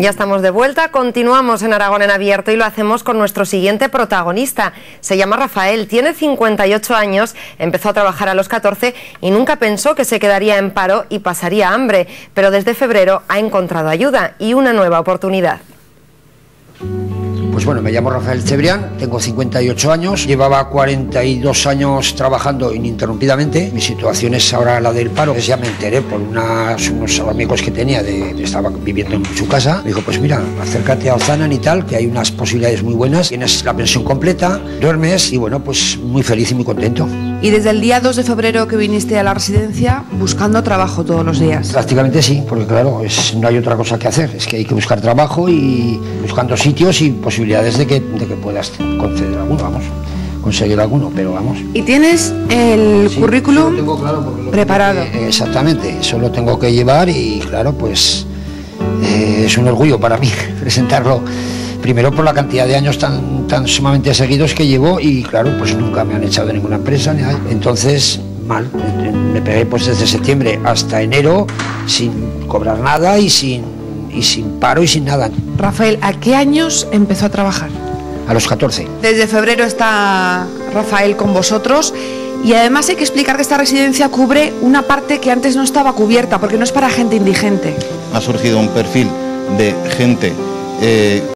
ya estamos de vuelta, continuamos en Aragón en Abierto y lo hacemos con nuestro siguiente protagonista. Se llama Rafael, tiene 58 años, empezó a trabajar a los 14 y nunca pensó que se quedaría en paro y pasaría hambre, pero desde febrero ha encontrado ayuda y una nueva oportunidad. Pues bueno, me llamo Rafael Cebrián, tengo 58 años, llevaba 42 años trabajando ininterrumpidamente. Mi situación es ahora la del paro. Ya me enteré por unos amigos que tenía, estaba viviendo en su casa. Me dijo, pues mira, acércate a Ozanan y tal, que hay unas posibilidades muy buenas. Tienes la pensión completa, duermes y bueno, pues muy feliz y muy contento. Y desde el día 2 de febrero que viniste a la residencia, buscando trabajo todos los días. Prácticamente sí, porque claro, no hay otra cosa que hacer. Es que hay que buscar trabajo y buscando sitios y posibilidades de que puedas conceder alguno, conseguir alguno, pero vamos. ¿Y tienes el currículum tengo, claro, preparado? Exactamente, eso lo tengo que llevar y claro, pues es un orgullo para mí presentarlo. Primero por la cantidad de años tan sumamente seguidos que llevo y claro, pues nunca me han echado de ninguna empresa, ni nada. Entonces, mal, me pegué pues desde septiembre hasta enero sin cobrar nada y sin paro y sin nada. Rafael, ¿a qué años empezó a trabajar? A los 14. Desde febrero está Rafael con vosotros y además hay que explicar que esta residencia cubre una parte que antes no estaba cubierta porque no es para gente indigente. Ha surgido un perfil de gente